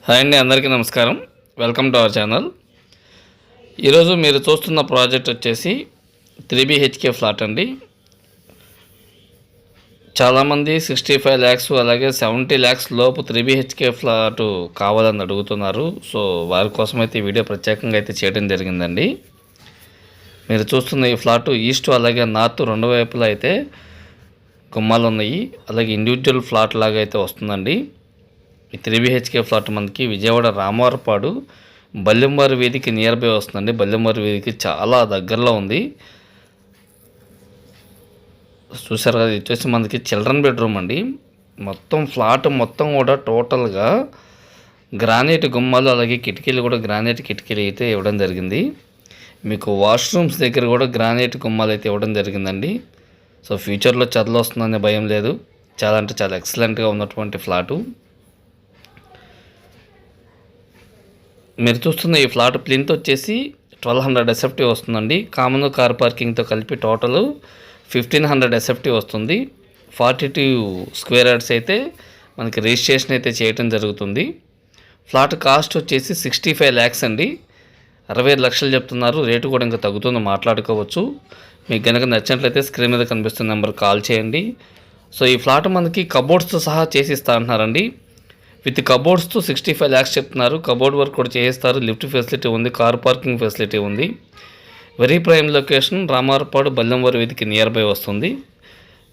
Hi అండి, అందరికీ నమస్కారం. Welcome to our channel. ఈరోజు మీరు చూస్తున్న ప్రాజెక్ట్ వచ్చేసి 3BHK ఫ్లాట్ అండి. చాలామంది 65 lakhs అలాగే 70 lakhs లోపు 3BHK ఫ్లాటు కావాలని అడుగుతున్నారు. సో వారి కోసం అయితే ఈ వీడియో ప్రత్యేకంగా అయితే చేయడం జరిగిందండి. మీరు చూస్తున్న ఈ ఫ్లాటు ఈస్ట్ అలాగే నార్త్ రెండు వైపులా అయితే గుమ్మాలు ఉన్నాయి. అలాగే ఇండివిజువల్ ఫ్లాట్ లాగా అయితే వస్తుందండి. ఈ 3BHK ఫ్లాట్ మనకి విజయవాడ రామవరపాడు బల్లెంవారి వీధికి నియర్ బై వస్తుందండి. బల్లెంవారి వీధికి చాలా దగ్గరలో ఉంది. చూసారు కదా, ఇది వచ్చేసి మనకి చిల్డ్రన్ బెడ్రూమ్ అండి. మొత్తం ఫ్లాట్ మొత్తం కూడా టోటల్గా గ్రానైట్ గుమ్మాలు అలాగే కిటికీలు కూడా గ్రానైట్ కిటికీలు అయితే ఇవ్వడం జరిగింది. మీకు వాష్రూమ్స్ దగ్గర కూడా గ్రానైట్ గుమ్మాలు అయితే ఇవ్వడం జరిగిందండి. సో ఫ్యూచర్లో చెదలు వస్తుందనే భయం లేదు. చాలా అంటే చాలా ఎక్సలెంట్గా ఉన్నటువంటి ఫ్లాటు. మీరు చూస్తున్న ఈ ఫ్లాట్ ప్లింత్ వచ్చేసి 1200 SFT వస్తుందండి. కామన్ కార్ పార్కింగ్తో కలిపి టోటల్ 1500 SFT వస్తుంది. 42 స్క్వేర్ యార్డ్స్ అయితే మనకి రిజిస్ట్రేషన్ అయితే చేయటం జరుగుతుంది. ఫ్లాట్ కాస్ట్ వచ్చేసి 65 lakhs అండి. 65 లక్షలు చెప్తున్నారు. రేటు కూడా ఇంకా తగ్గుతుంది, మాట్లాడుకోవచ్చు. మీకు కనుక నచ్చినట్లయితే స్క్రీన్ మీద కనిపిస్తున్న నెంబర్ కాల్ చేయండి. సో ఈ ఫ్లాట్ మనకి కబోర్డ్స్తో సహా చేసి ఇస్తా అంటున్నారండి. విత్ కబోర్డ్స్తో 65 lakhs చెప్తున్నారు. కబోర్డ్ వర్క్ కూడా చేస్తారు. లిఫ్ట్ ఫెసిలిటీ ఉంది, కార్ పార్కింగ్ ఫెసిలిటీ ఉంది. వెరీ ప్రైమ్ లొకేషన్, రామారపాడు బల్లెంవారి వీధికి నియర్ బై వస్తుంది.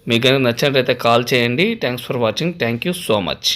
మీకు కనుక నచ్చినట్లయితే కాల్ చేయండి. Thanks for watching. Thank you so much.